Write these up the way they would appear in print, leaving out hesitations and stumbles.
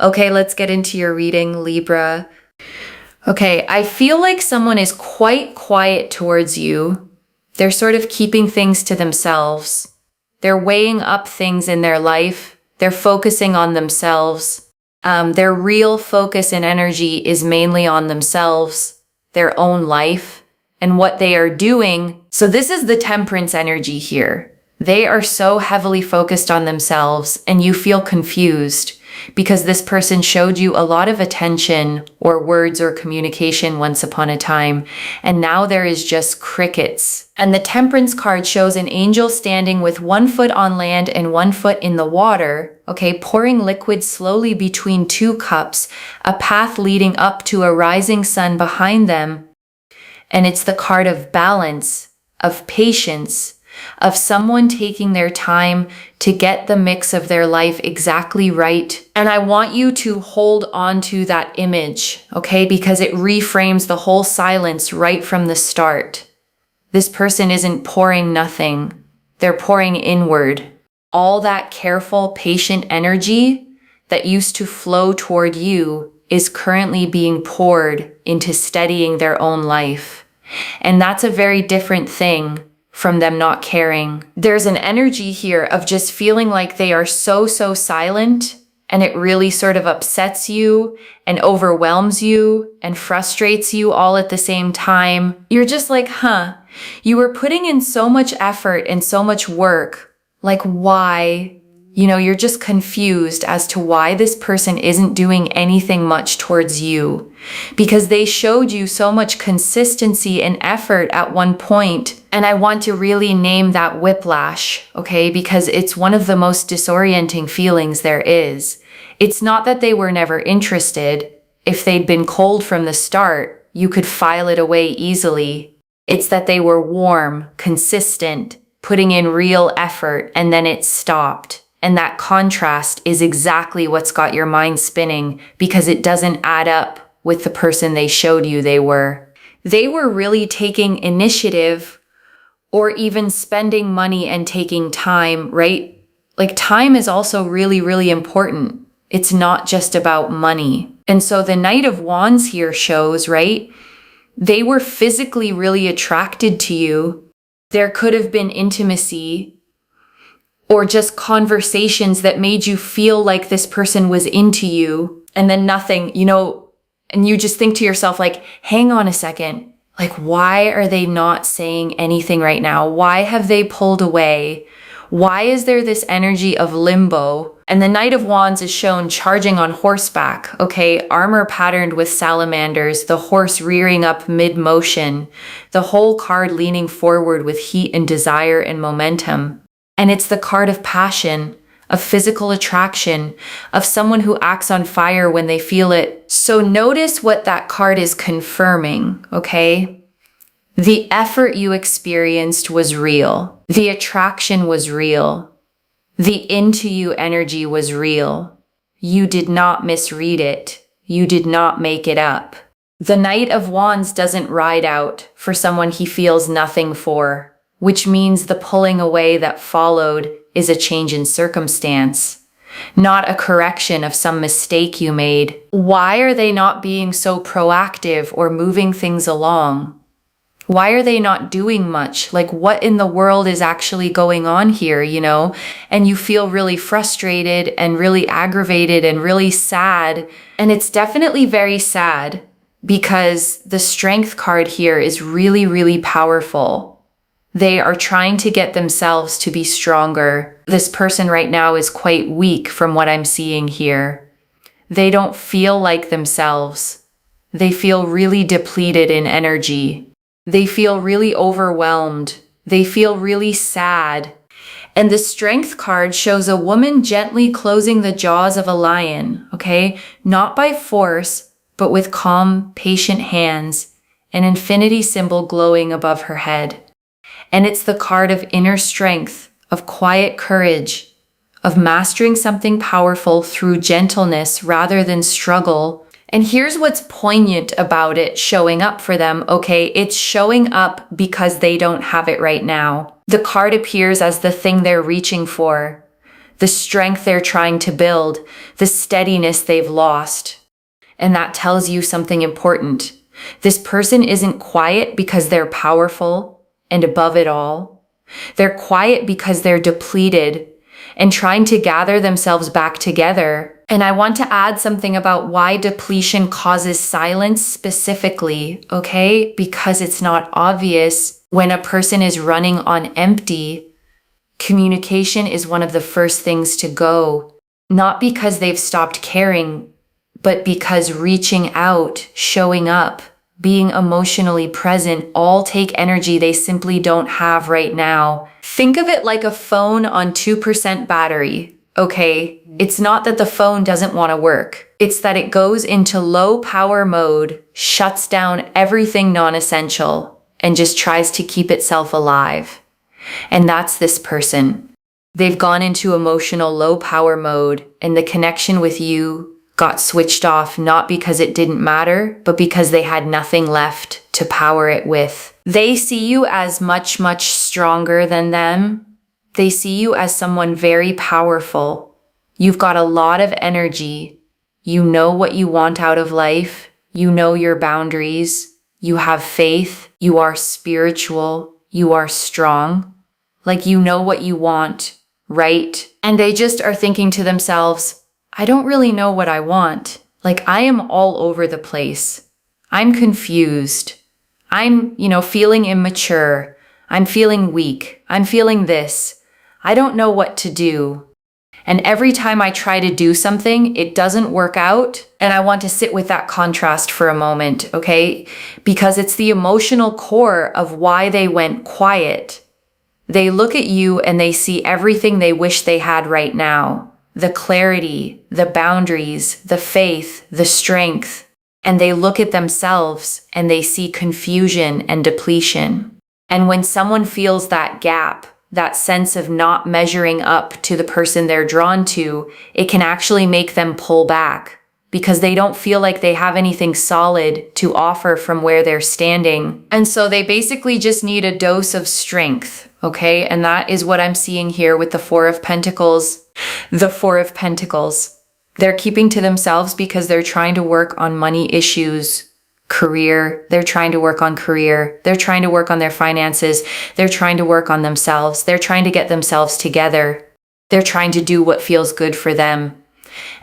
Okay, let's get into your reading, Libra. Okay, I feel like someone is quite quiet towards you. They're sort of keeping things to themselves. They're weighing up things in their life. They're focusing on themselves. Their real focus and energy is mainly on themselves, their own life, and what they are doing. So this is the Temperance energy here. They are so heavily focused on themselves, and you feel confused because this person showed you a lot of attention or words or communication once upon a time, and now there is just crickets. And the Temperance card shows an angel standing with 1 foot on land and 1 foot in the water, okay, pouring liquid slowly between 2 cups, a path leading up to a rising sun behind them. And it's the card of balance, of patience, of someone taking their time to get the mix of their life exactly right. And I want you to hold on to that image, okay? Because it reframes the whole silence right from the start. This person isn't pouring nothing. They're pouring inward. All that careful, patient energy that used to flow toward you is currently being poured into steadying their own life. And that's a very different thing from them not caring. There's an energy here of just feeling like they are so silent, and it really sort of upsets you and overwhelms you and frustrates you all at the same time. You're just like, you were putting in so much effort and so much work. Like, why? You're just confused as to why this person isn't doing anything much towards you, because they showed you so much consistency and effort at one point. And I want to really name that whiplash, okay? Because it's one of the most disorienting feelings there is. It's not that they were never interested. If they'd been cold from the start, you could file it away easily. It's that they were warm, consistent, putting in real effort, and then it stopped. And that contrast is exactly what's got your mind spinning, because it doesn't add up with the person they showed you they were. They were really taking initiative or even spending money and taking time, right? Like, time is also really important. It's not just about money. And so the Knight of Wands here shows, right? They were physically really attracted to you. There could have been intimacy or just conversations that made you feel like this person was into you, and then nothing, and you just think to yourself, like, hang on a second. Like, why are they not saying anything right now? Why have they pulled away? Why is there this energy of limbo? And the Knight of Wands is shown charging on horseback, okay? Armor patterned with salamanders, the horse rearing up mid-motion, the whole card leaning forward with heat and desire and momentum. And it's the card of passion, of physical attraction, of someone who acts on fire when they feel it. So notice what that card is confirming, okay? The effort you experienced was real. The attraction was real. The into you energy was real. You did not misread it. You did not make it up. The Knight of Wands doesn't ride out for someone he feels nothing for, which means the pulling away that followed is a change in circumstance, not a correction of some mistake you made. Why are they not being so proactive or moving things along? Why are they not doing much? Like, what in the world is actually going on here, And you feel really frustrated and really aggravated and really sad. And it's definitely very sad, because the Strength card here is really powerful. They are trying to get themselves to be stronger. This person right now is quite weak from what I'm seeing here. They don't feel like themselves. They feel really depleted in energy. They feel really overwhelmed. They feel really sad. And the Strength card shows a woman gently closing the jaws of a lion, okay? Not by force, but with calm, patient hands, an infinity symbol glowing above her head. And it's the card of inner strength, of quiet courage, of mastering something powerful through gentleness rather than struggle. And here's what's poignant about it showing up for them, okay? It's showing up because they don't have it right now. The card appears as the thing they're reaching for, the strength they're trying to build, the steadiness they've lost. And that tells you something important. This person isn't quiet because they're powerful and above it all. They're quiet because they're depleted and trying to gather themselves back together. And I want to add something about why depletion causes silence specifically, okay? Because it's not obvious. When a person is running on empty, communication is one of the first things to go. Not because they've stopped caring, but because reaching out, showing up, being emotionally present all take energy they simply don't have right now. Think of it like a phone on 2% battery, okay? It's not that the phone doesn't want to work. It's that it goes into low power mode, shuts down everything non-essential, and just tries to keep itself alive. And that's this person. They've gone into emotional low power mode, and the connection with you got switched off not because it didn't matter, but because they had nothing left to power it with. They see you as much, much stronger than them. They see you as someone very powerful. You've got a lot of energy. You know what you want out of life. You know your boundaries. You have faith. You are spiritual. You are strong. Like you know what you want, right? And they just are thinking to themselves, I don't really know what I want. Like I am all over the place. I'm confused. I'm, feeling immature. I'm feeling weak. I'm feeling this. I don't know what to do. And every time I try to do something, it doesn't work out. And I want to sit with that contrast for a moment, okay? Because it's the emotional core of why they went quiet. They look at you and they see everything they wish they had right now. The clarity, the boundaries, the faith, the strength. And they look at themselves and they see confusion and depletion. And when someone feels that gap, that sense of not measuring up to the person they're drawn to, it can actually make them pull back because they don't feel like they have anything solid to offer from where they're standing. And so they basically just need a dose of strength, okay? And that is what I'm seeing here with the Four of Pentacles. The Four of Pentacles. They're keeping to themselves because they're trying to work on money issues, career. They're trying to work on career. They're trying to work on their finances. They're trying to work on themselves. They're trying to get themselves together. They're trying to do what feels good for them.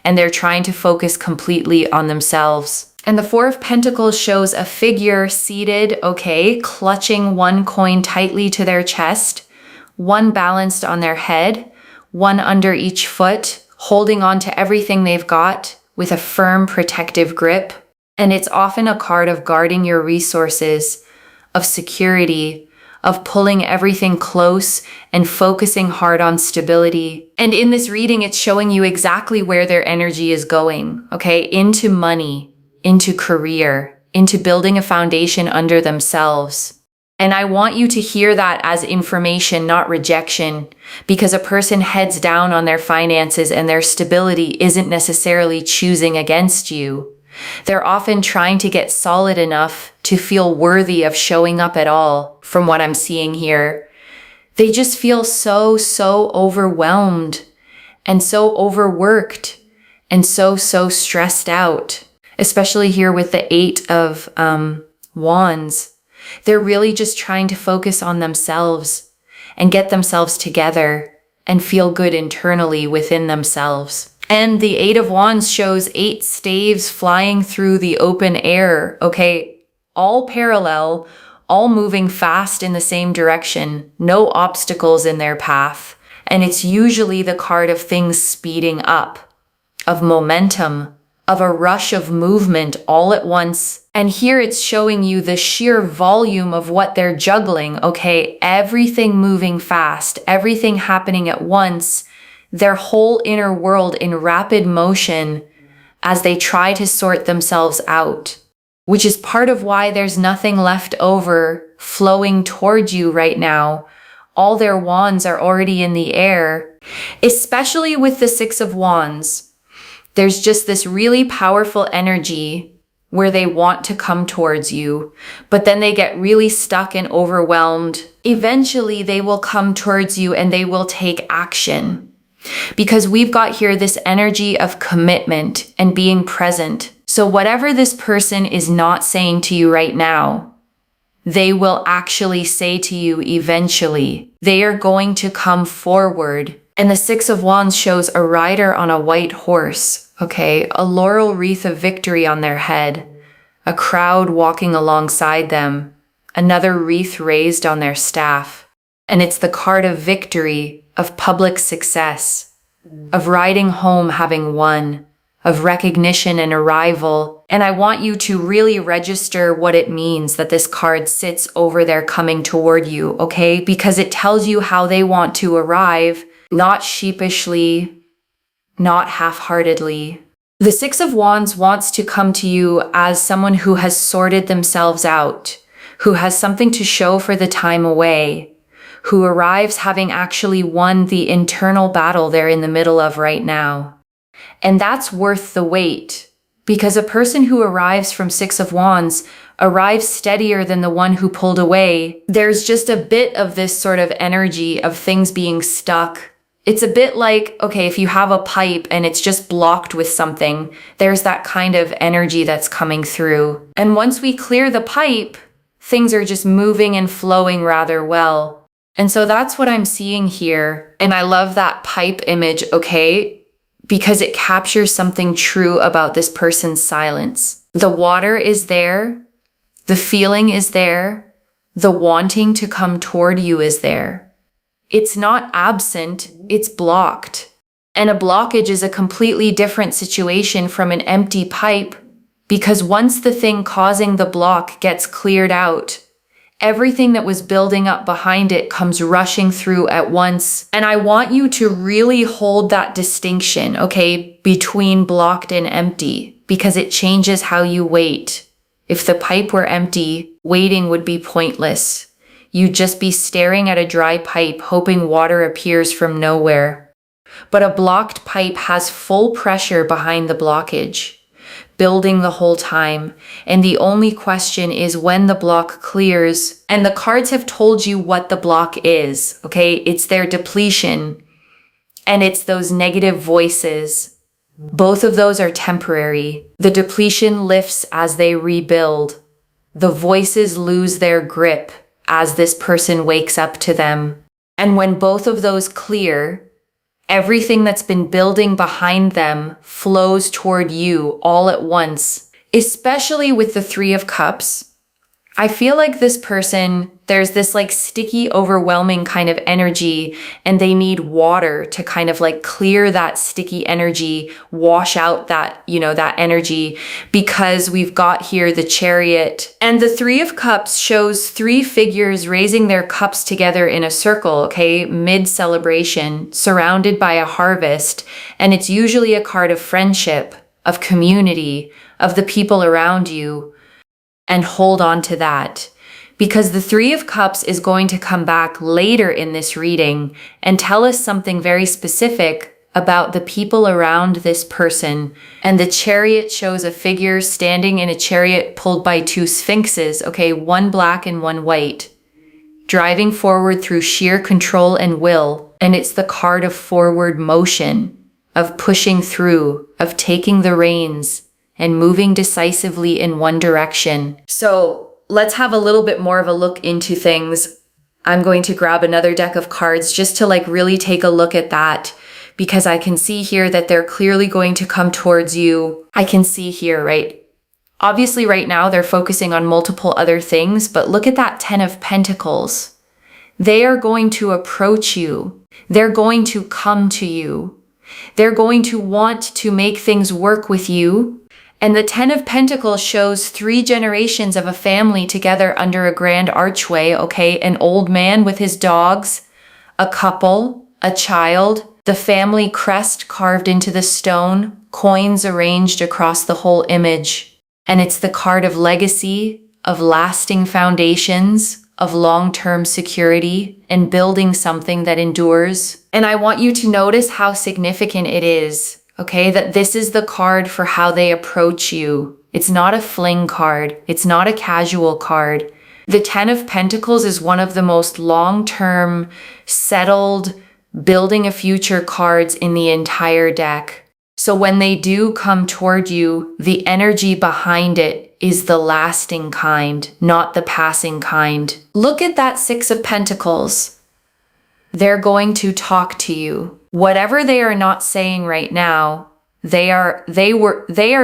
And they're trying to focus completely on themselves. And the Four of Pentacles shows a figure seated, okay, clutching one coin tightly to their chest, one balanced on their head, one under each foot, holding on to everything they've got with a firm protective grip. And it's often a card of guarding your resources, of security, of pulling everything close and focusing hard on stability. And in this reading, it's showing you exactly where their energy is going, okay? Into money, into career, into building a foundation under themselves. And I want you to hear that as information, not rejection, because a person heads down on their finances and their stability isn't necessarily choosing against you. They're often trying to get solid enough to feel worthy of showing up at all, from what I'm seeing here. They just feel so overwhelmed and so overworked and so stressed out, especially here with the Eight of Wands. They're really just trying to focus on themselves and get themselves together and feel good internally within themselves. And the Eight of Wands shows 8 staves flying through the open air, okay? All parallel, all moving fast in the same direction, no obstacles in their path. And it's usually the card of things speeding up, of momentum, of a rush of movement all at once. And here it's showing you the sheer volume of what they're juggling, okay? Everything moving fast, everything happening at once, their whole inner world in rapid motion as they try to sort themselves out, which is part of why there's nothing left over flowing towards you right now. All their wands are already in the air, especially with the Six of Wands. There's just this really powerful energy where they want to come towards you, but then they get really stuck and overwhelmed. Eventually, they will come towards you and they will take action. because we've got here this energy of commitment and being present. So whatever this person is not saying to you right now, they will actually say to you eventually. They are going to come forward. And the Six of Wands shows a rider on a white horse, okay? A laurel wreath of victory on their head, a crowd walking alongside them, another wreath raised on their staff. And it's the card of victory, of public success, of riding home having won, of recognition and arrival. And I want you to really register what it means that this card sits over there coming toward you, okay? Because it tells you how they want to arrive, not sheepishly, not half-heartedly. The Six of Wands wants to come to you as someone who has sorted themselves out, who has something to show for the time away, who arrives having actually won the internal battle they're in the middle of right now. And that's worth the wait, because a person who arrives from Six of Wands arrives steadier than the one who pulled away. There's just a bit of this sort of energy of things being stuck. It's a bit like, okay, if you have a pipe and it's just blocked with something, there's that kind of energy that's coming through. And once we clear the pipe, things are just moving and flowing rather well. And so that's what I'm seeing here. And I love that pipe image, okay? Because it captures something true about this person's silence. The water is there. The feeling is there. The wanting to come toward you is there. It's not absent, it's blocked. And a blockage is a completely different situation from an empty pipe, because once the thing causing the block gets cleared out, everything that was building up behind it comes rushing through at once. And I want you to really hold that distinction, okay, between blocked and empty, because it changes how you wait. If the pipe were empty, waiting would be pointless. You'd just be staring at a dry pipe, hoping water appears from nowhere. But a blocked pipe has full pressure behind the blockage, building the whole time. And the only question is when the block clears. And the cards have told you what the block is, okay? It's their depletion, and it's those negative voices. Both of those are temporary. The depletion lifts as they rebuild. The voices lose their grip as this person wakes up to them. And when both of those clear, everything that's been building behind them flows toward you all at once, especially with the Three of Cups. I feel like this person, there's this like sticky, overwhelming kind of energy, and they need water to kind of like clear that sticky energy, wash out that, that energy, because we've got here the Chariot. And the Three of Cups shows three figures raising their cups together in a circle, okay, mid-celebration, surrounded by a harvest. And it's usually a card of friendship, of community, of the people around you. And hold on to that, because the Three of Cups is going to come back later in this reading and tell us something very specific about the people around this person. And the Chariot shows a figure standing in a chariot pulled by two sphinxes, okay, one black and one white, driving forward through sheer control and will. And it's the card of forward motion, of pushing through, of taking the reins, and moving decisively in one direction. So let's have a little bit more of a look into things. I'm going to grab another deck of cards just to like really take a look at that, because I can see here that they're clearly going to come towards you. I can see here, right? Obviously right now they're focusing on multiple other things, but look at that Ten of Pentacles. They are going to approach you. They're going to come to you. They're going to want to make things work with you. And the Ten of Pentacles shows 3 generations of a family together under a grand archway, okay? An old man with his dogs, a couple, a child, the family crest carved into the stone, coins arranged across the whole image. And it's the card of legacy, of lasting foundations, of long-term security, and building something that endures. And I want you to notice how significant it is. Okay, that this is the card for how they approach you. It's not a fling card. It's not a casual card. The Ten of Pentacles is one of the most long-term, settled, building a future cards in the entire deck. So when they do come toward you, the energy behind it is the lasting kind, not the passing kind. Look at that Six of Pentacles. They're going to talk to you. Whatever they are not saying right now, they are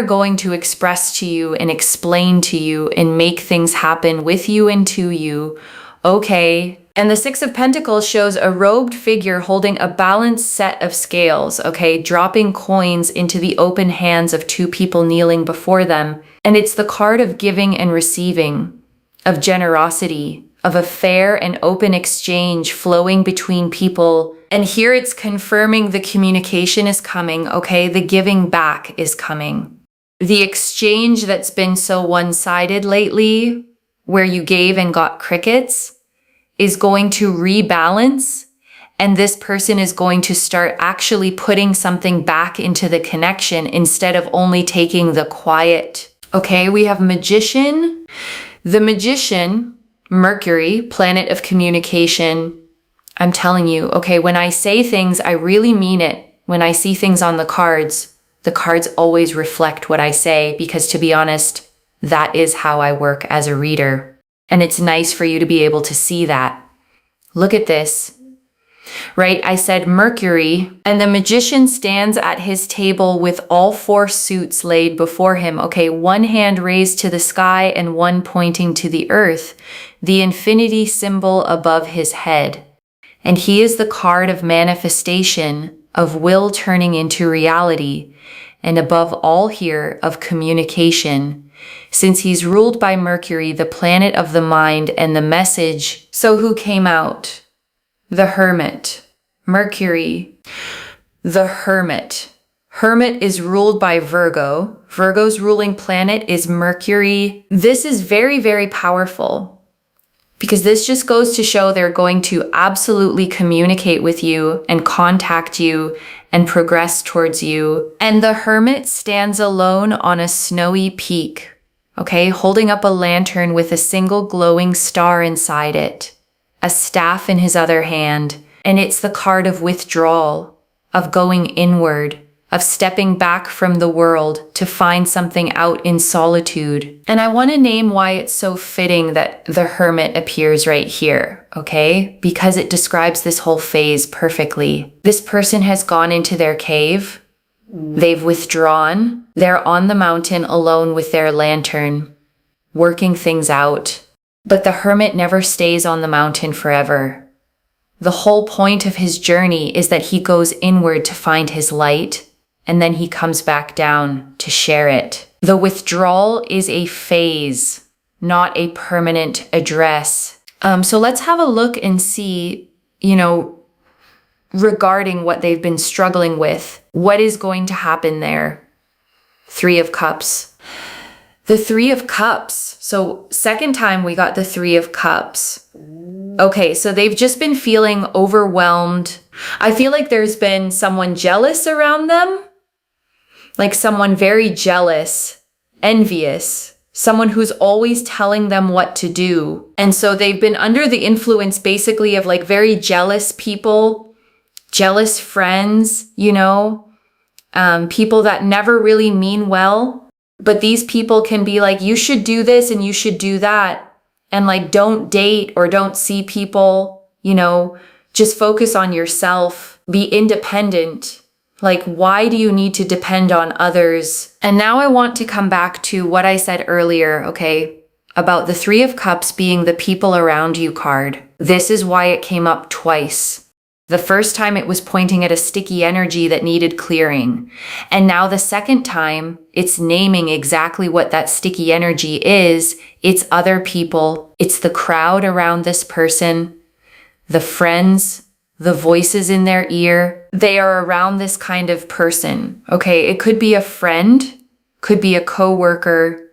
going to express to you and explain to you and make things happen with you and to you. Okay. And the Six of Pentacles shows a robed figure holding a balanced set of scales, okay, dropping coins into the open hands of two people kneeling before them. And it's the card of giving and receiving, of generosity, of a fair and open exchange flowing between people. And here it's confirming the communication is coming, okay? The giving back is coming. The exchange that's been so one-sided lately, where you gave and got crickets, is going to rebalance, and this person is going to start actually putting something back into the connection instead of only taking the quiet. Okay, we have Magician. The Magician, Mercury, planet of communication. I'm telling you, okay, when I say things, I really mean it. When I see things on the cards always reflect what I say, because to be honest, that is how I work as a reader. And it's nice for you to be able to see that. Look at this, right? I said Mercury, and the Magician stands at his table with all four suits laid before him. Okay, one hand raised to the sky and one pointing to the earth, the infinity symbol above his head. And he is the card of manifestation, of will turning into reality, and above all here, of communication. Since he's ruled by Mercury, the planet of the mind and the message. So who came out? The Hermit. Mercury. The Hermit. Hermit is ruled by Virgo. Virgo's ruling planet is Mercury. This is very, very powerful, because this just goes to show they're going to absolutely communicate with you and contact you and progress towards you. And the Hermit stands alone on a snowy peak, okay, holding up a lantern with a single glowing star inside it, a staff in his other hand. And it's the card of withdrawal, of going inward, of stepping back from the world to find something out in solitude. And I want to name why it's so fitting that the Hermit appears right here, okay? Because it describes this whole phase perfectly. This person has gone into their cave. They've withdrawn. They're on the mountain alone with their lantern, working things out. But the Hermit never stays on the mountain forever. The whole point of his journey is that he goes inward to find his light, and then he comes back down to share it. The withdrawal is a phase, not a permanent address. So let's have a look and see, regarding what they've been struggling with, what is going to happen there. Three of Cups. The Three of Cups. So second time we got the Three of Cups. Okay, so they've just been feeling overwhelmed. I feel like there's been someone jealous around them. Like someone very jealous, envious, someone who's always telling them what to do. And so they've been under the influence basically of like very jealous people, jealous friends, people that never really mean well. But these people can be like, you should do this and you should do that. And like, don't date or don't see people, just focus on yourself, be independent. Like, why do you need to depend on others? And now I want to come back to what I said earlier, okay, about the Three of Cups being the people around you card. This is why it came up twice. The first time it was pointing at a sticky energy that needed clearing. And now the second time, it's naming exactly what that sticky energy is. It's other people. It's the crowd around this person, the friends, the voices in their ear. They are around this kind of person. Okay, it could be a friend, could be a coworker,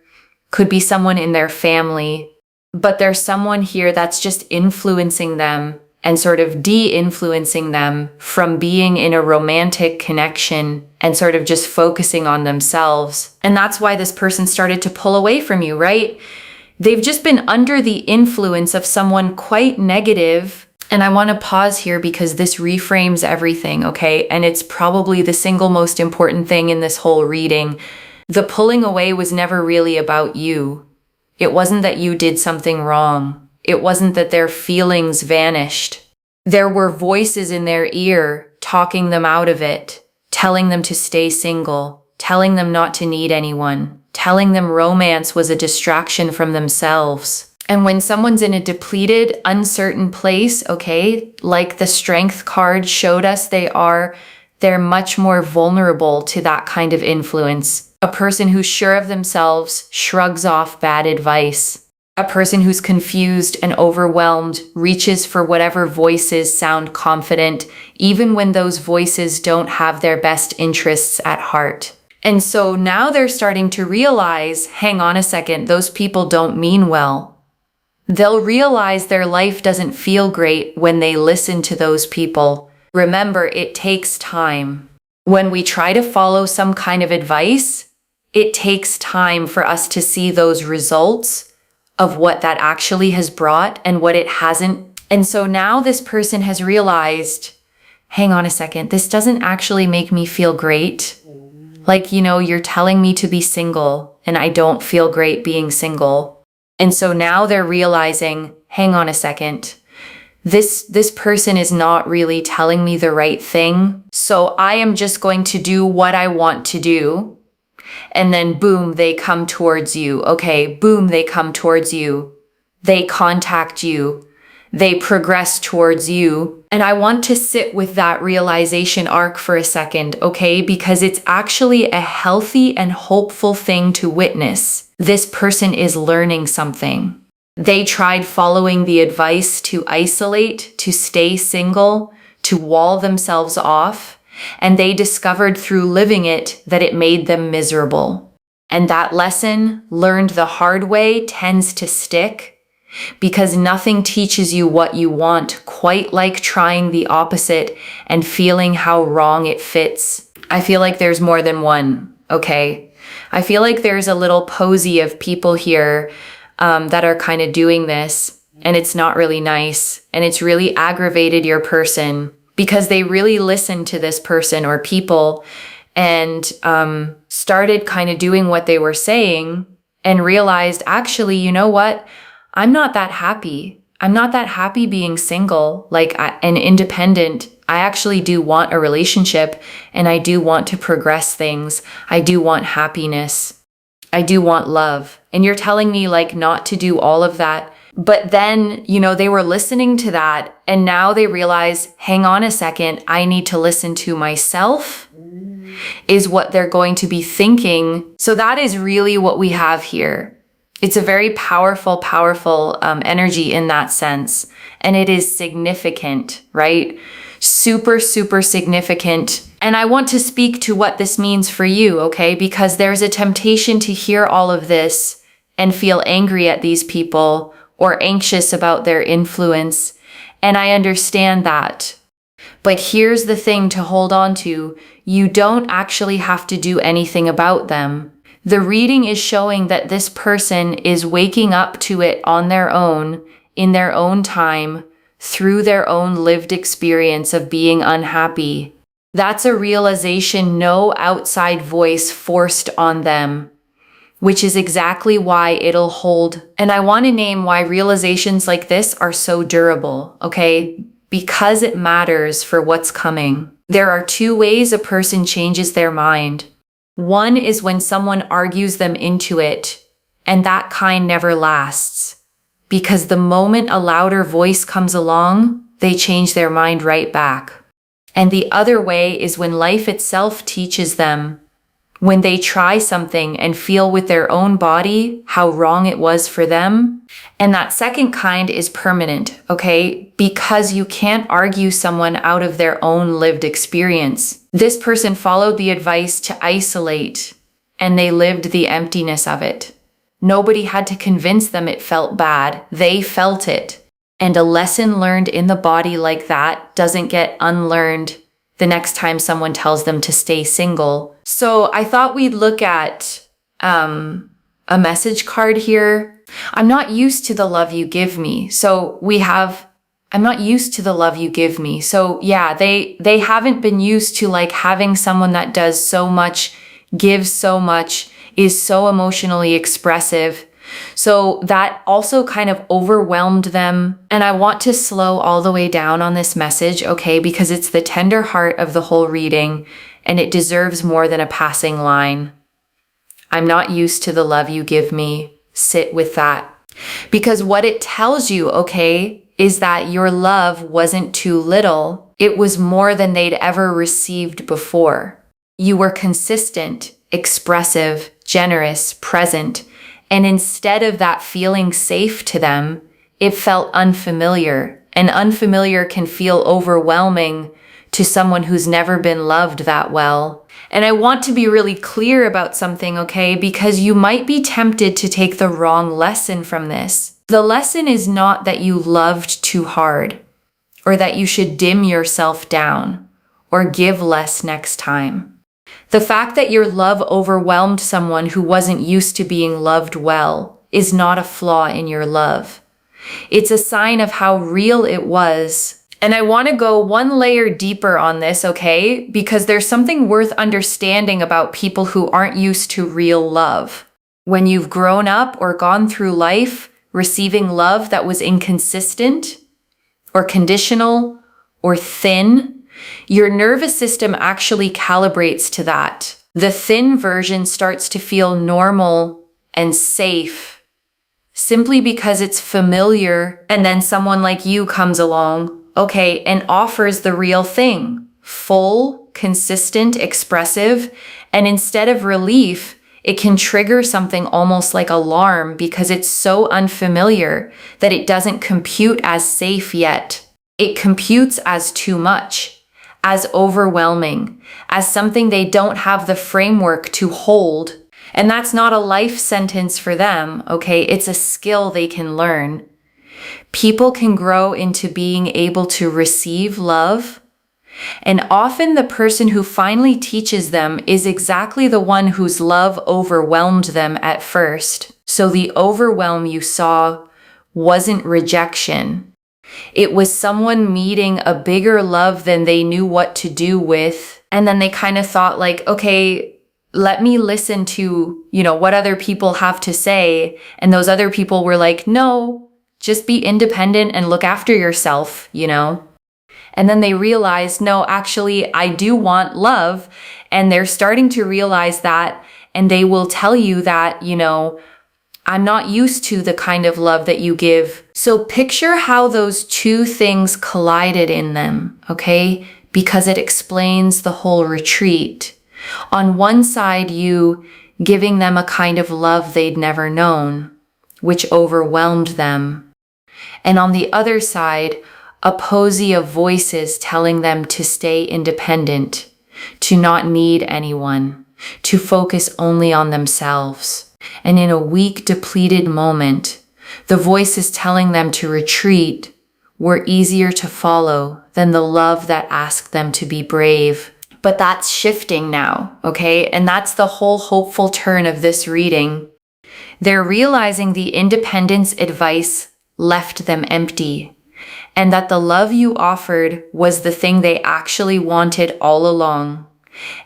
could be someone in their family, but there's someone here that's just influencing them and sort of de-influencing them from being in a romantic connection and sort of just focusing on themselves. And that's why this person started to pull away from you, right? They've just been under the influence of someone quite negative. And I want to pause here because this reframes everything, okay? And it's probably the single most important thing in this whole reading. The pulling away was never really about you. It wasn't that you did something wrong. It wasn't that their feelings vanished. There were voices in their ear talking them out of it, telling them to stay single, telling them not to need anyone, telling them romance was a distraction from themselves. And when someone's in a depleted, uncertain place, okay, like the Strength card showed us they're much more vulnerable to that kind of influence. A person who's sure of themselves shrugs off bad advice. A person who's confused and overwhelmed reaches for whatever voices sound confident, even when those voices don't have their best interests at heart. And so now they're starting to realize, hang on a second, those people don't mean well. They'll realize their life doesn't feel great when they listen to those people. Remember, it takes time. When we try to follow some kind of advice, it takes time for us to see those results of what that actually has brought and what it hasn't. And so now this person has realized, hang on a second, this doesn't actually make me feel great. Like, you're telling me to be single and I don't feel great being single. And so now they're realizing, hang on a second, this person is not really telling me the right thing. So I am just going to do what I want to do. And then boom, they come towards you. Okay, boom, they come towards you. They contact you. They progress towards you. And I want to sit with that realization arc for a second, okay? Because it's actually a healthy and hopeful thing to witness. This person is learning something. They tried following the advice to isolate, to stay single, to wall themselves off, and they discovered through living it that it made them miserable. And that lesson, learned the hard way, tends to stick because nothing teaches you what you want quite like trying the opposite and feeling how wrong it fits. I feel like there's more than one, okay? I feel like there's a little posy of people here that are kind of doing this, and it's not really nice, and it's really aggravated your person because they really listened to this person or people and started kind of doing what they were saying and realized, actually, you know what? I'm not that happy. I'm not that happy being single, and independent. I actually do want a relationship and I do want to progress things. I do want happiness. I do want love. And you're telling me not to do all of that. But then, they were listening to that and now they realize, hang on a second, I need to listen to myself is what they're going to be thinking. So that is really what we have here. It's a very powerful energy in that sense. And it is significant, right? Super, super significant. And I want to speak to what this means for you, okay? Because there's a temptation to hear all of this and feel angry at these people or anxious about their influence. And I understand that. But here's the thing to hold on to. You don't actually have to do anything about them. The reading is showing that this person is waking up to it on their own, in their own time, through their own lived experience of being unhappy. That's a realization no outside voice forced on them, which is exactly why it'll hold. And I want to name why realizations like this are so durable, okay? Because it matters for what's coming. There are two ways a person changes their mind. One is when someone argues them into it, and that kind never lasts. Because the moment a louder voice comes along, they change their mind right back. And the other way is when life itself teaches them, when they try something and feel with their own body how wrong it was for them. And that second kind is permanent, okay? Because you can't argue someone out of their own lived experience. This person followed the advice to isolate, and they lived the emptiness of it. Nobody had to convince them it felt bad. They felt it. And a lesson learned in the body like that doesn't get unlearned the next time someone tells them to stay single. So I thought we'd look at a message card here. I'm not used to the love you give me. So we have I'm not used to the love you give me. So yeah, they haven't been used to like having someone that does so much, gives so much, is so emotionally expressive. So that also kind of overwhelmed them. And I want to slow all the way down on this message, okay? Because it's the tender heart of the whole reading and it deserves more than a passing line. I'm not used to the love you give me. Sit with that. Because what it tells you, okay, is that your love wasn't too little. It was more than they'd ever received before. You were consistent, expressive, generous, present. And instead of that feeling safe to them, it felt unfamiliar. And unfamiliar can feel overwhelming to someone who's never been loved that well. And I want to be really clear about something, okay? Because you might be tempted to take the wrong lesson from this. The lesson is not that you loved too hard, or that you should dim yourself down, or give less next time. The fact that your love overwhelmed someone who wasn't used to being loved well is not a flaw in your love. It's a sign of how real it was. And I want to go one layer deeper on this, okay? Because there's something worth understanding about people who aren't used to real love. When you've grown up or gone through life receiving love that was inconsistent or conditional or thin, your nervous system actually calibrates to that. The thin version starts to feel normal and safe simply because it's familiar, and then someone like you comes along, okay, and offers the real thing. Full, consistent, expressive, and instead of relief, it can trigger something almost like alarm because it's so unfamiliar that it doesn't compute as safe yet. It computes as too much, as overwhelming, as something they don't have the framework to hold. And that's not a life sentence for them, okay? It's a skill they can learn. People can grow into being able to receive love, and often the person who finally teaches them is exactly the one whose love overwhelmed them at first. So the overwhelm you saw wasn't rejection. It was someone meeting a bigger love than they knew what to do with. And then they kind of thought like, okay, let me listen to, what other people have to say. And those other people were like, no, just be independent and look after yourself, And then they realized, no, actually, I do want love. And they're starting to realize that. And they will tell you that, I'm not used to the kind of love that you give. So picture how those two things collided in them, okay? Because it explains the whole retreat. On one side, you giving them a kind of love they'd never known, which overwhelmed them. And on the other side, a posy of voices telling them to stay independent, to not need anyone, to focus only on themselves. And in a weak, depleted moment, the voices telling them to retreat were easier to follow than the love that asked them to be brave. But that's shifting now, okay? And that's the whole hopeful turn of this reading. They're realizing the independence advice left them empty, and that the love you offered was the thing they actually wanted all along,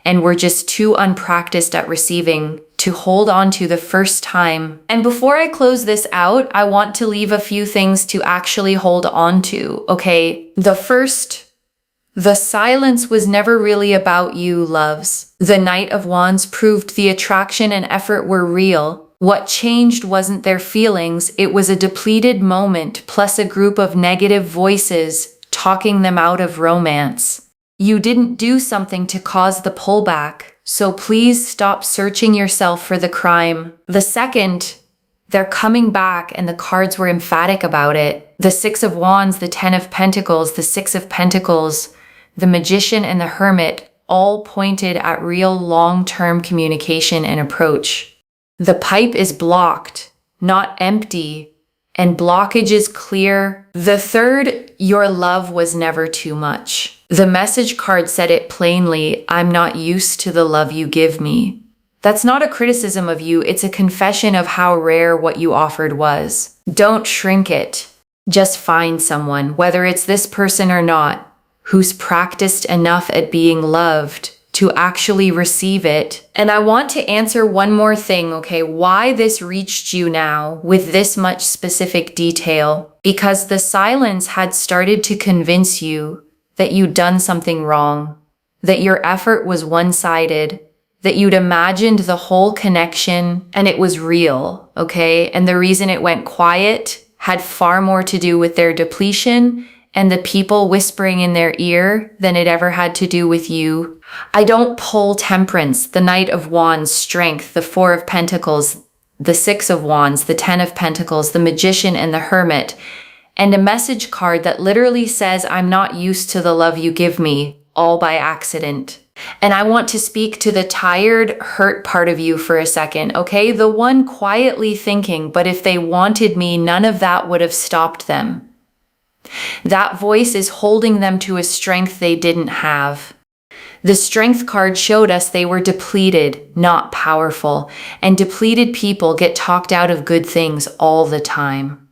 and were just too unpracticed at receiving to hold on to the first time. And before I close this out, I want to leave a few things to actually hold on to, okay? The silence was never really about you, loves. The Knight of Wands proved the attraction and effort were real. What changed wasn't their feelings, it was a depleted moment plus a group of negative voices talking them out of romance. You didn't do something to cause the pullback, so please stop searching yourself for the crime. The second, they're coming back and the cards were emphatic about it. The Six of Wands, the Ten of Pentacles, the Six of Pentacles, the Magician and the Hermit all pointed at real long-term communication and approach. The pipe is blocked, not empty, and blockage is clear. The third, your love was never too much. The message card said it plainly, I'm not used to the love you give me. That's not a criticism of you, it's a confession of how rare what you offered was. Don't shrink it. Just find someone, whether it's this person or not, who's practiced enough at being loved to actually receive it. And I want to answer one more thing, okay? Why this reached you now with this much specific detail? Because the silence had started to convince you that you'd done something wrong, that your effort was one-sided, that you'd imagined the whole connection and it was real, okay? And the reason it went quiet had far more to do with their depletion and the people whispering in their ear than it ever had to do with you. I don't pull Temperance, the Knight of Wands, Strength, the Four of Pentacles, the Six of Wands, the Ten of Pentacles, the Magician, and the Hermit, and a message card that literally says, I'm not used to the love you give me, all by accident. And I want to speak to the tired, hurt part of you for a second, okay? The one quietly thinking, but if they wanted me, none of that would have stopped them. That voice is holding them to a strength they didn't have. The Strength card showed us they were depleted, not powerful, and depleted people get talked out of good things all the time.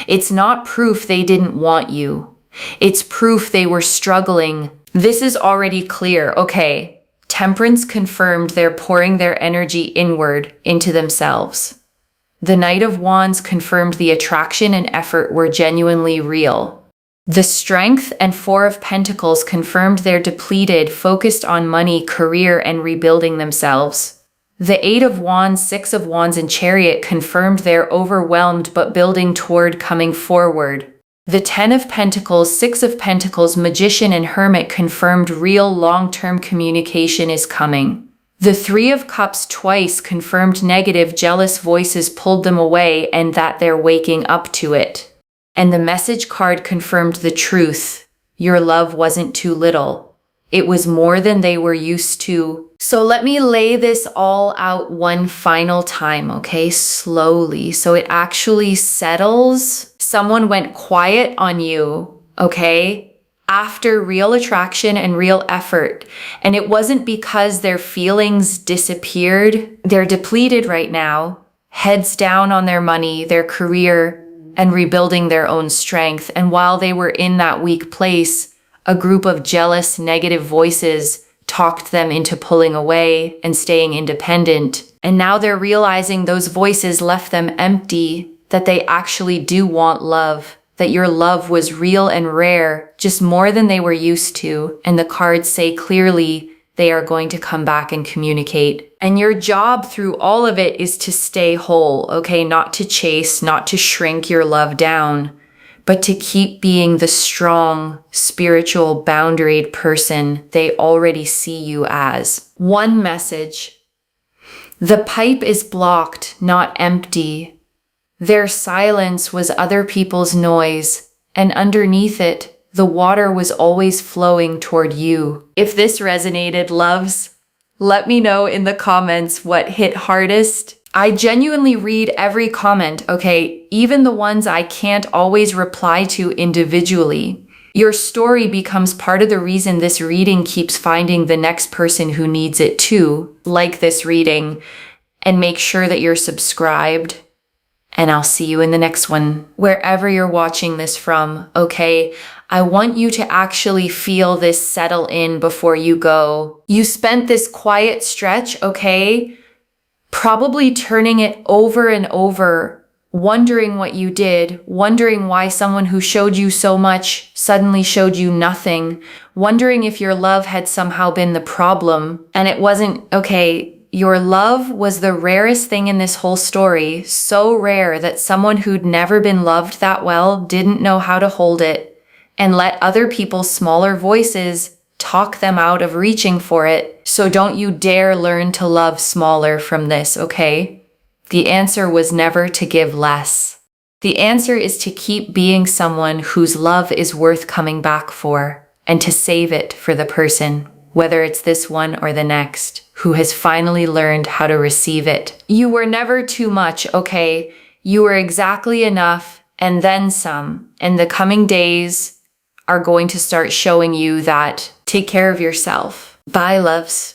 It's not proof they didn't want you. It's proof they were struggling. This is already clear, okay? Temperance confirmed they're pouring their energy inward into themselves. The Knight of Wands confirmed the attraction and effort were genuinely real. The Strength and Four of Pentacles confirmed they're depleted, focused on money, career, and rebuilding themselves. The Eight of Wands, Six of Wands, and Chariot confirmed they're overwhelmed but building toward coming forward. The Ten of Pentacles, Six of Pentacles, Magician, and Hermit confirmed real long-term communication is coming. The Three of Cups twice confirmed negative, jealous voices pulled them away and that they're waking up to it. And the Message card confirmed the truth. Your love wasn't too little. It was more than they were used to. So let me lay this all out one final time, okay? Slowly, so it actually settles. Someone went quiet on you, okay? After real attraction and real effort. And it wasn't because their feelings disappeared. They're depleted right now, heads down on their money, their career, and rebuilding their own strength. And while they were in that weak place, a group of jealous, negative voices talked them into pulling away and staying independent. And now they're realizing those voices left them empty, that they actually do want love, that your love was real and rare, just more than they were used to. And the cards say clearly they are going to come back and communicate. And your job through all of it is to stay whole, okay? Not to chase, not to shrink your love down, but to keep being the strong, spiritual, boundaried person they already see you as. One message. The pipe is blocked, not empty. Their silence was other people's noise, and underneath it, the water was always flowing toward you. If this resonated, loves, let me know in the comments what hit hardest. I genuinely read every comment, okay? Even the ones I can't always reply to individually. Your story becomes part of the reason this reading keeps finding the next person who needs it too, like this reading, and make sure that you're subscribed. And I'll see you in the next one, wherever you're watching this from, okay? I want you to actually feel this settle in before you go. You spent this quiet stretch, okay? Probably turning it over and over, wondering what you did, wondering why someone who showed you so much suddenly showed you nothing, wondering if your love had somehow been the problem. And it wasn't, okay? Your love was the rarest thing in this whole story, so rare that someone who'd never been loved that well didn't know how to hold it and let other people's smaller voices talk them out of reaching for it. So don't you dare learn to love smaller from this, okay? The answer was never to give less. The answer is to keep being someone whose love is worth coming back for and to save it for the person, whether it's this one or the next, who has finally learned how to receive it. You were never too much, okay? You were exactly enough and then some. And the coming days are going to start showing you that. Take care of yourself. Bye, loves.